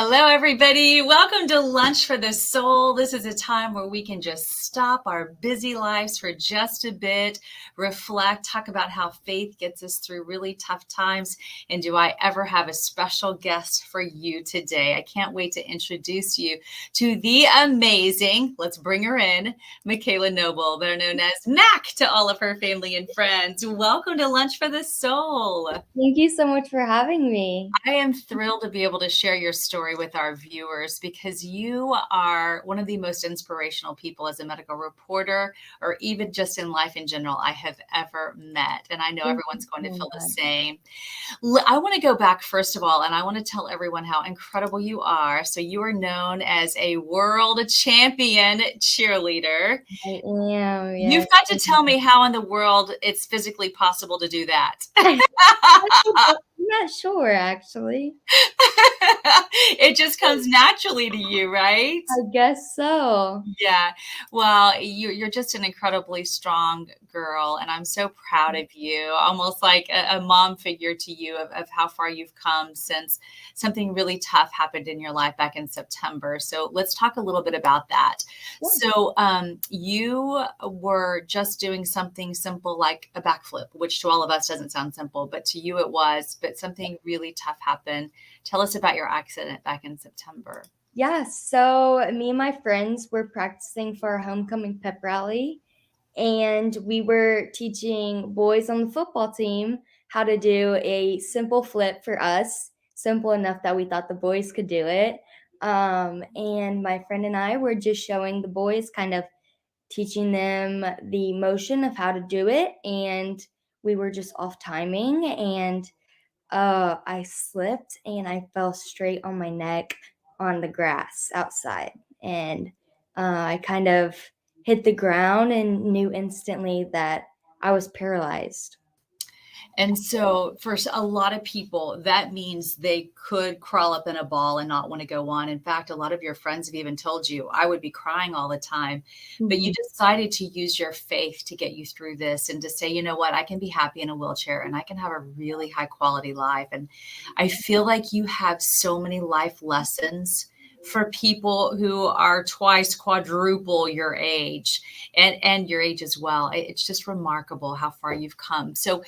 Hello, everybody. Welcome to Lunch for the Soul. This is a time where we can just stop our busy lives for just a bit, reflect, talk about how faith gets us through really tough times. And do I ever have a special guest for you today? I can't wait to introduce you to the amazing, let's bring her in, Makayla Noble, better known as Mac to all of her family and friends. Welcome to Lunch for the Soul. Thank you so much for having me. I am thrilled to be able to share your story with our viewers because you are one of the most inspirational people as a medical reporter or even just in life in general I have ever met. And I know Thank you everyone's going to so feel the much. same. I want to go back first of all, and I want to tell everyone how incredible you are. So you are known as a world champion cheerleader. I am, yes. You've got to tell me how in the world it's physically possible to do that. I'm not sure, actually. It just comes naturally to you, right? I guess so. Yeah. Well, you're just an incredibly strong girl, and I'm so proud of you. Almost like a mom figure to you of how far you've come since something really tough happened in your life back in September. So let's talk a little bit about that. Yeah. So you were just doing something simple like a backflip, which to all of us doesn't sound simple, but to you it was. But something really tough happened. Tell us about your accident back in September. Yeah, so me and my friends were practicing for our homecoming pep rally, and we were teaching boys on the football team how to do a simple flip for us, simple enough that we thought the boys could do it. And my friend and I were just showing the boys, kind of teaching them the motion of how to do it, and we were just off timing, and I slipped and I fell straight on my neck on the grass outside, and I kind of hit the ground and knew instantly that I was paralyzed. And so, for a lot of people, that means they could crawl up in a ball and not want to go on. In fact, a lot of your friends have even told you, I would be crying all the time. But you Mhm. decided to use your faith to get you through this and to say, you know what, I can be happy in a wheelchair and I can have a really high quality life. And I feel like you have so many life lessons for people who are twice, quadruple your age and your age as well. It's just remarkable how far you've come. So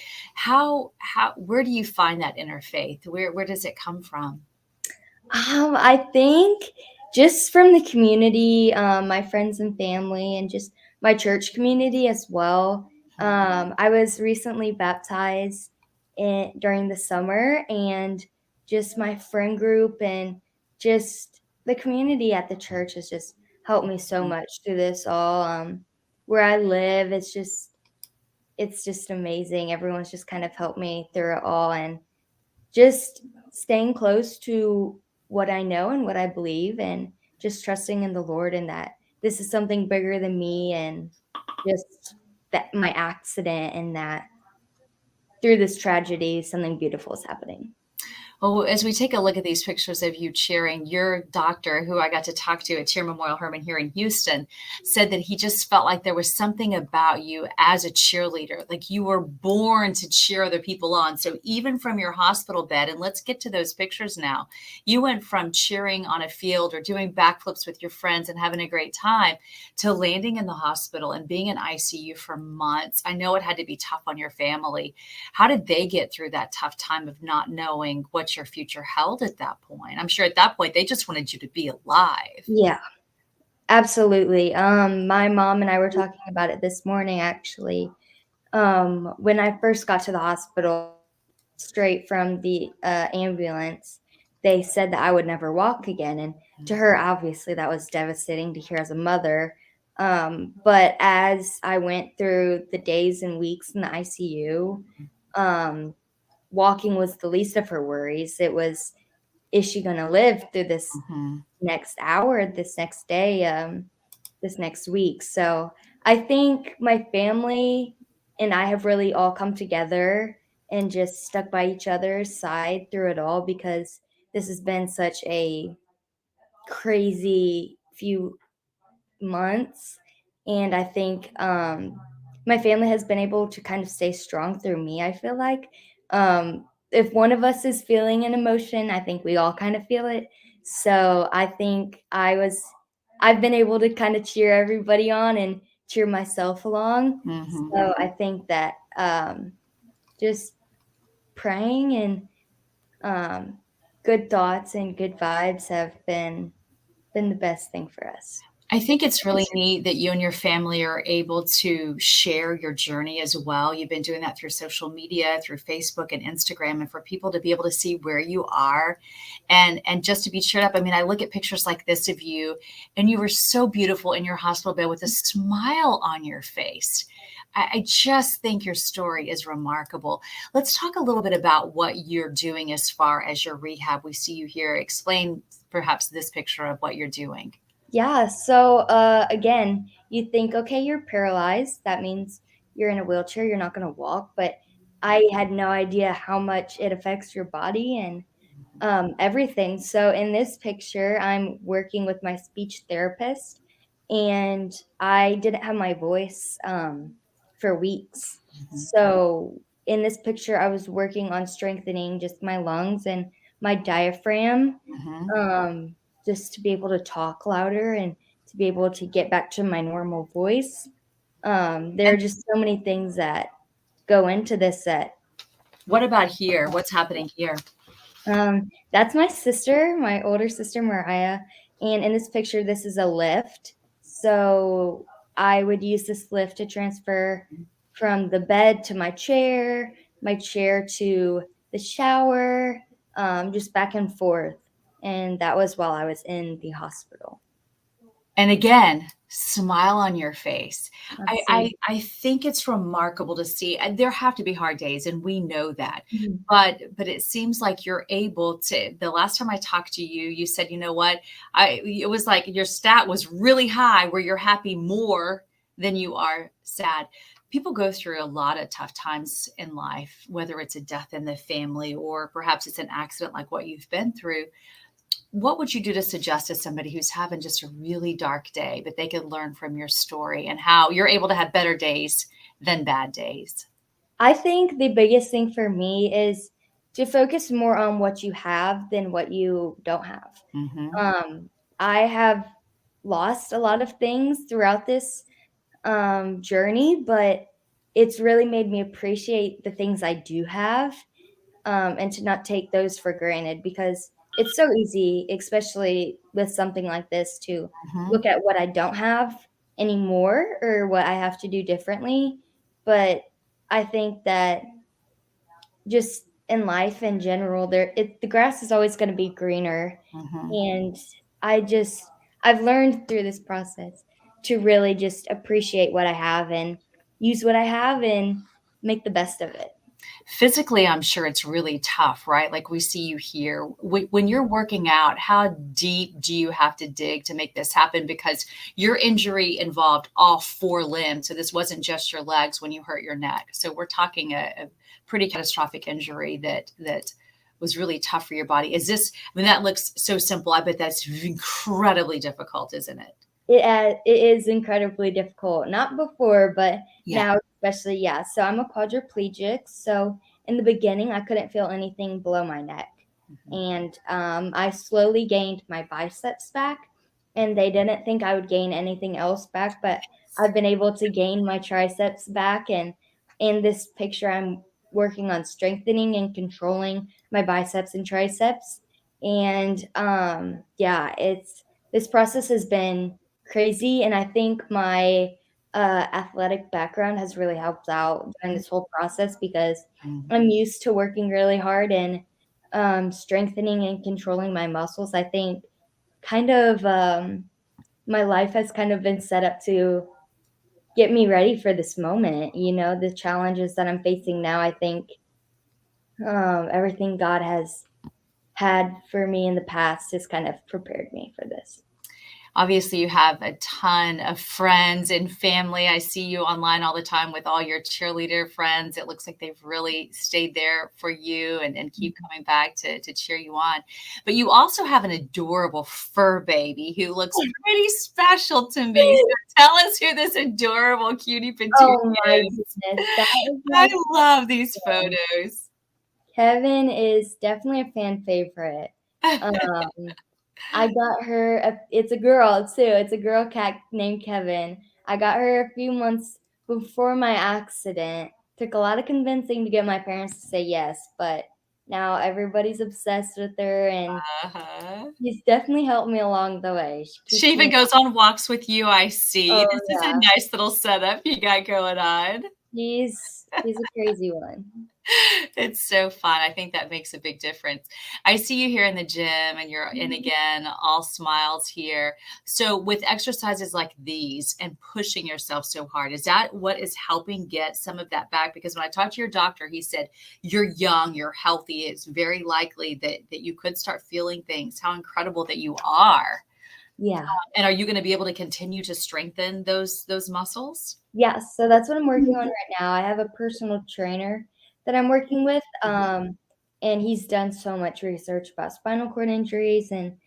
where do you find that inner faith? Where does it come from? I think just from the community, my friends and family, and just my church community as well. I was recently baptized during the summer, and just my friend group and just the community at the church has just helped me so much through this all. Where I live, it's just amazing. Everyone's just kind of helped me through it all, and just staying close to what I know and what I believe, and just trusting in the Lord, and that this is something bigger than me, and just that my accident, and that through this tragedy, something beautiful is happening. Well, as we take a look at these pictures of you cheering, your doctor, who I got to talk to at Cheer Memorial Hermann here in Houston, said that he just felt like there was something about you as a cheerleader, like you were born to cheer other people on. So even from your hospital bed, and let's get to those pictures now, you went from cheering on a field or doing backflips with your friends and having a great time to landing in the hospital and being in ICU for months. I know it had to be tough on your family. How did they get through that tough time of not knowing what your future held at that point? I'm sure at that point they just wanted you to be alive. Yeah, absolutely. My mom and I were talking about it this morning, actually. When I first got to the hospital, straight from the ambulance, they said that I would never walk again. And to her, obviously, that was devastating to hear as a mother. But as I went through the days and weeks in the ICU, um, walking was the least of her worries. It was, is she going to live through this Mhm. next hour, this next day, this next week? So I think my family and I have really all come together and just stuck by each other's side through it all, because this has been such a crazy few months. And I think my family has been able to kind of stay strong through me. I feel like if one of us is feeling an emotion, I think we all kind of feel it. So I think I've been able to kind of cheer everybody on and cheer myself along. Hmm. So I think that just praying and good thoughts and good vibes have been the best thing for us. I think it's really neat that you and your family are able to share your journey as well. You've been doing that through social media, through Facebook and Instagram, and for people to be able to see where you are and just to be cheered up. I mean, I look at pictures like this of you, and you were so beautiful in your hospital bed with a smile on your face. I just think your story is remarkable. Let's talk a little bit about what you're doing as far as your rehab. We see you here. Explain perhaps this picture of what you're doing. Yeah, so again, you think, okay, you're paralyzed. That means you're in a wheelchair, you're not going to walk. But I had no idea how much it affects your body and everything. So in this picture, I'm working with my speech therapist, and I didn't have my voice for weeks. So in this picture, I was working on strengthening just my lungs and my diaphragm, Mhm. um, just to be able to talk louder and to be able to get back to my normal voice. There are And just so many things that go into this that what about here? What's happening here? That's my sister, my older sister, Mariah. And in this picture, this is a lift. So I would use this lift to transfer from the bed to my chair to the shower, just back and forth. And that was while I was in the hospital. And again, smile on your face. I, I, Absolutely. I think it's remarkable to see. And there have to be hard days, and we know that. Mhm. But it seems like you're able to. The last time I talked to you, you said, you know what? It was like your stat was really high, where you're happy more than you are sad. People go through a lot of tough times in life, whether it's a death in the family or perhaps it's an accident like what you've been through. What would you do to suggest to somebody who's having just a really dark day, but they could learn from your story and how you're able to have better days than bad days? I think the biggest thing for me is to focus more on what you have than what you don't have. Hmm. Um, I have lost a lot of things throughout this journey, but it's really made me appreciate the things I do have, and to not take those for granted because it's so easy, especially with something like this, to Hmm. look at what I don't have anymore or what I have to do differently. But I think that just in life in general, the grass is always going to be greener, Hmm. and I just I've learned through this process to really just appreciate what I have and use what I have and make the best of it. Physically, I'm sure it's really tough, right? Like we see you here. When you're working out, how deep do you have to dig to make this happen? Because your injury involved all four limbs. So this wasn't just your legs when you hurt your neck. So we're talking a pretty catastrophic injury that was really tough for your body. Is this, I mean, that looks so simple. I bet that's incredibly difficult, isn't it? It is incredibly difficult, not before, but Yeah. now especially, yeah. So I'm a quadriplegic, so in the beginning, I couldn't feel anything below my neck, Mhm. and, I slowly gained my biceps back, and they didn't think I would gain anything else back, but I've been able to gain my triceps back, and in this picture, I'm working on strengthening and controlling my biceps and triceps, and, yeah, it's this process has been crazy, and I think my, athletic background has really helped out during this whole process because Mhm. I'm used to working really hard and, strengthening and controlling my muscles. I think kind of, my life has kind of been set up to get me ready for this moment, the challenges that I'm facing now. I think, everything God has had for me in the past has kind of prepared me for this. Obviously, you have a ton of friends and family. I see you online all the time with all your cheerleader friends. It looks like they've really stayed there for you and keep coming back to cheer you on. But you also have an adorable fur baby who looks pretty special to me. So tell us who this adorable cutie patootie Oh my is. goodness, that is I my love these son. photos. Kevin is definitely a fan favorite. Um, I got her it's a girl too. It's a girl cat named Kevin. I got her a few months before my accident. Took a lot of convincing to get my parents to say yes, but now everybody's obsessed with her and Uh-huh. she's definitely helped me along the way. She She keeps even me goes on walks with you, I see. oh This is a yeah. nice little setup you got going on. She's a crazy one. It's so fun. I think that makes a big difference. I see you here in the gym and and again, all smiles here. So with exercises like these and pushing yourself so hard, is that what is helping get some of that back? Because when I talked to your doctor, he said, you're young, you're healthy. It's very likely that you could start feeling things. How incredible that you are. Yeah. And are you going to be able to continue to strengthen those muscles? Yes, so that's what I'm working on right now. I have a personal trainer that I'm working with, Mhm, and he's done so much research about spinal cord injuries, and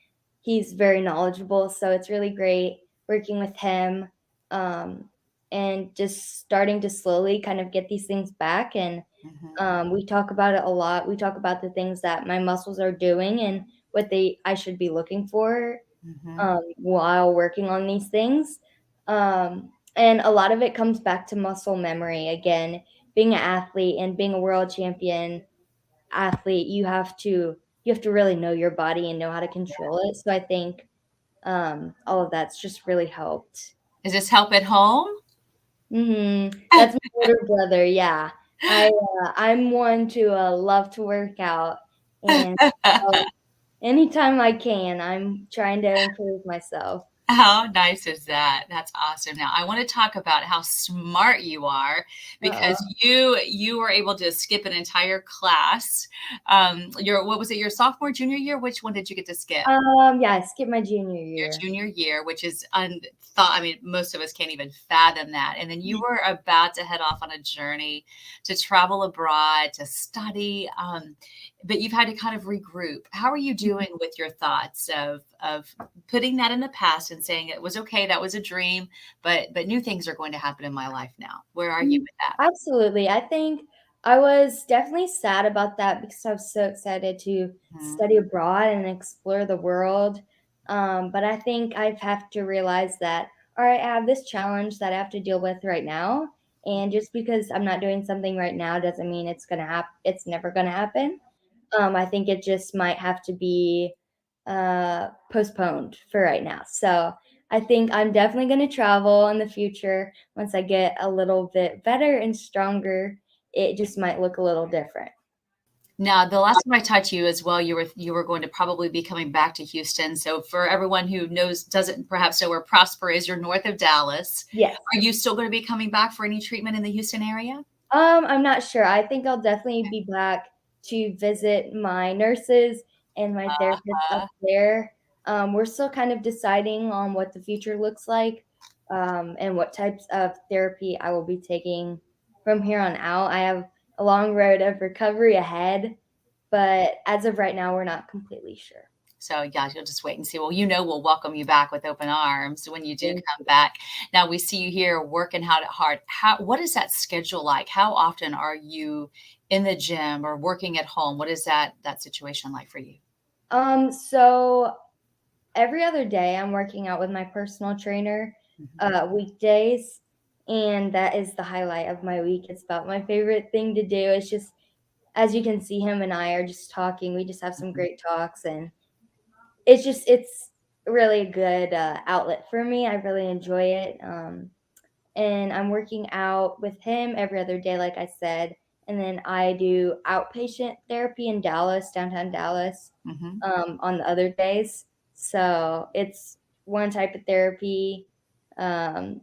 he's very knowledgeable. So it's really great working with him, um, and just starting to slowly kind of get these things back. And mhm, we talk about it a lot. We talk about the things that my muscles are doing and what they I should be looking for mhm. while working on these things. And a lot of it comes back to muscle memory. Again, being an athlete and being a world champion athlete, you have to really know your body and know how to control it. So I think all of that's just really helped. Does this help at home? That's my older brother. Yeah, I'm one to love to work out, and uh, anytime I can, I'm trying to improve myself. How nice is that? That's awesome. Now, I want to talk about how smart you are Uh, because you were able to skip an entire class. Your what was it? Your sophomore, junior year? Which one did you get to skip? yeah, I skipped my junior Your year. junior year, which is unthought. I mean, most of us can't even fathom that. And then you were about to head off on a journey to travel abroad, to study, but you've had to kind of regroup. How are you doing with your thoughts of putting that in the past and saying it was okay, that was a dream, but new things are going to happen in my life now? Where are you Mhm. with that? Absolutely. I think I was definitely sad about that because I was so excited to Mhm, study abroad and explore the world. But I think I have to realize that, all right, I have this challenge that I have to deal with right now. And just because I'm not doing something right now doesn't mean it's gonna happen. It's never gonna happen. I think it just might have to be postponed for right now. So I think I'm definitely going to travel in the future once I get a little bit better and stronger. It just might look a little different. Now, the last time I talked to you as well, you were going to probably be coming back to Houston. So for everyone who doesn't perhaps know where Prosper is, you're north of Dallas. Yes. Are you still going to be coming back for any treatment in the Houston area? I'm not sure. I think I'll definitely be back to visit my nurses and my therapist up Uh, there. We're still kind of deciding on what the future looks like, and what types of therapy I will be taking from here on out. I have a long road of recovery ahead, but as of right now, we're not completely sure. so yeah, you'll just wait and see. Well, we'll welcome you back with open arms when you do Thank come back. Now we see you here working out hard. What is that schedule like? How often are you in the gym or working at home? What is that situation like for you? So every other day, I'm working out with my personal trainer, Mhm, weekdays, and that is the highlight of my week. It's about my favorite thing to do. It's just, as you can see, him and I are just talking. We just have some mhm. great talks, and it's really a good outlet for me. I really enjoy it. And I'm working out with him every other day, like I said. And then I do outpatient therapy in Dallas, downtown Dallas, Mhm. on the other days. So it's one type of therapy, um,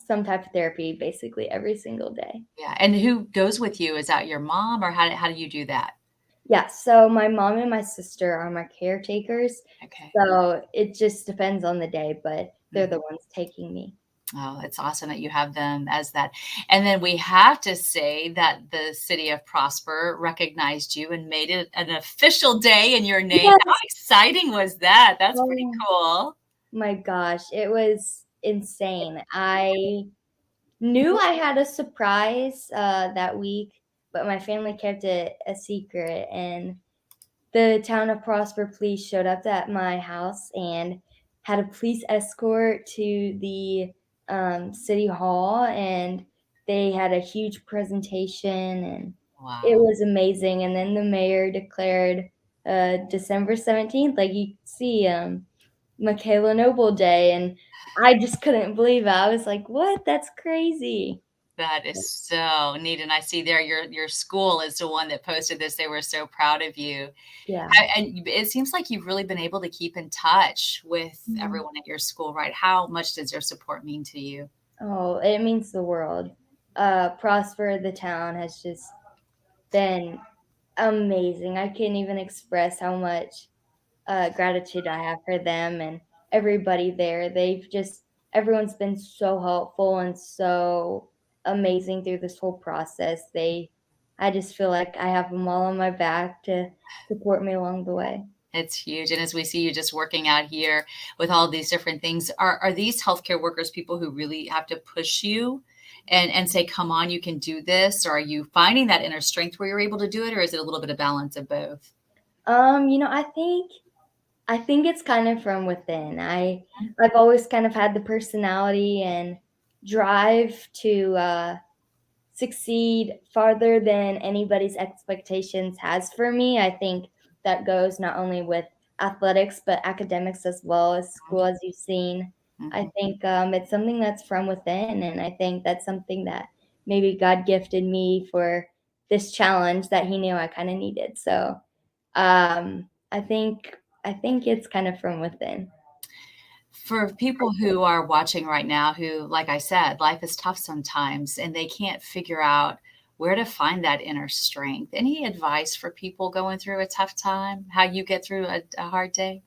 some type of therapy basically every single day. Yeah, and who goes with you? Is that your mom, or how do you do that? Yeah, so my mom and my sister are my caretakers. Okay. So it just depends on the day, but they're Mhm. the ones taking me. Oh, it's awesome that you have them as that. And then we have to say that the city of Prosper recognized you and made it an official day in your name. How Yes. exciting was that? That's pretty Oh cool. my gosh, it was insane. I knew I had a surprise that week, but my family kept it a secret, and the town of Prosper police showed up at my house and had a police escort to the city hall, and they had a huge presentation, and it Wow. was amazing. And then the mayor declared December 17th, like you see, Makayla Noble Day, and I just couldn't believe it. I was like, "What? That's crazy." That is so neat. And I see there your school is the one that posted this. They were so proud of you. Yeah. And it seems like you've really been able to keep in touch with Mhm. everyone at your school, right? How much does their support mean to you? Oh, it means the world. Prosper, the town, has just been amazing. I can't even express how much gratitude I have for them and everybody there. Everyone's been so helpful and so amazing through this whole process. I just feel like I have them all on my back to support me along the way. It's huge. And as we see you just working out here with all these different things, are these healthcare workers people who really have to push you and say, come on, you can do this? Or are you finding that inner strength where you're able to do it? Or is it a little bit of balance of both? I think it's kind of from within. I've always kind of had the personality and drive to succeed farther than anybody's expectations has for me. I think that goes not only with athletics but academics as well as school, as you've seen. I Mhm. think it's something that's from within, and I think that's something that maybe God gifted me for this challenge that He knew I kind of needed. So I think it's kind of from within. For people who are watching right now who, like I said, life is tough sometimes and they can't figure out where to find that inner strength. Any advice for people going through a tough time? How you get through a hard day?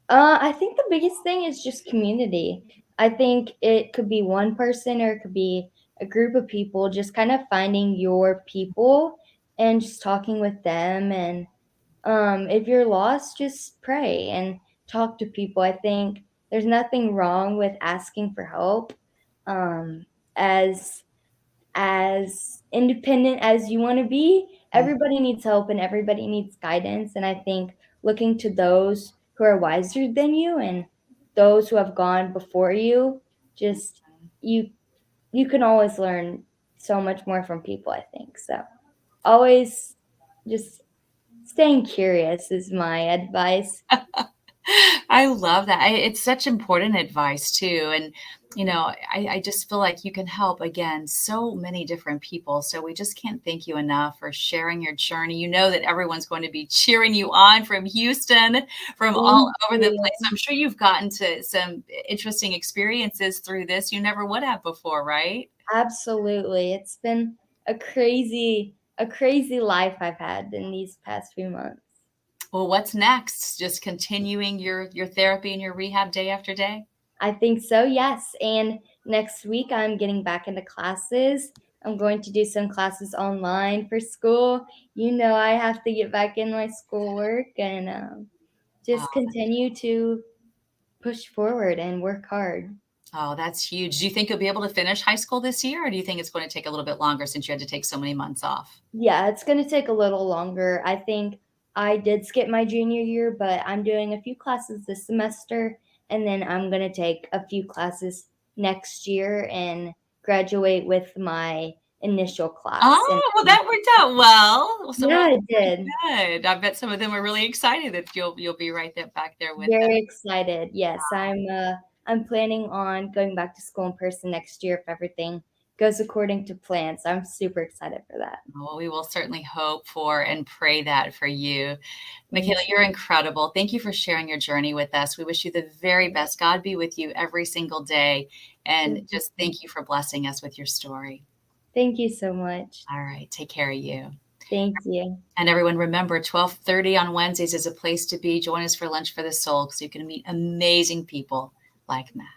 I think the biggest thing is just community. I think it could be one person or it could be a group of people, just kind of finding your people and just talking with them. And if you're lost, just pray and talk to people. I think there's nothing wrong with asking for help. Um, as as independent as you want to be, Mhm. everybody needs help and everybody needs guidance. And I think looking to those who are wiser than you and those who have gone before you, just you you can always learn so much more from people, I think. So always just staying curious is my advice. I love that. It's such important advice too. And, I just feel like you can help again so many different people. So we just can't thank you enough for sharing your journey. You know that everyone's going to be cheering you on from Houston, from all Thank over the place. you. I'm sure you've gotten to some interesting experiences through this you never would have before, right? Absolutely. It's been a crazy life I've had in these past few months. Well, what's next? Just continuing your therapy and your rehab day after day? I think so, yes. And next week, I'm getting back into classes. I'm going to do some classes online for school. I have to get back in my schoolwork and just continue to push forward and work hard. Oh, that's huge. Do you think you'll be able to finish high school this year, or do you think it's going to take a little bit longer since you had to take so many months off? Yeah, it's going to take a little longer. I think I did skip my junior year, but I'm doing a few classes this semester, and then I'm going to take a few classes next year and graduate with my initial class. And Oh, well, that worked out well. Well, so yeah, well, it did. good. I bet some of them are really excited that you'll be right there back there with them. Very excited. Yes, I'm planning on going back to school in person next year if everything goes according to plan. So I'm super excited for that. Well, we will certainly hope for and pray that for you. Makayla, Thank you. you're incredible. Thank you for sharing your journey with us. We wish you the very best. God be with you every single day. And Thank just you. thank you for blessing us with your story. Thank you so much. All right. Take care of you. Thank you. And everyone, remember 12:30 on Wednesdays is a place to be. Join us for Lunch for the Soul so you can meet amazing people like Matt.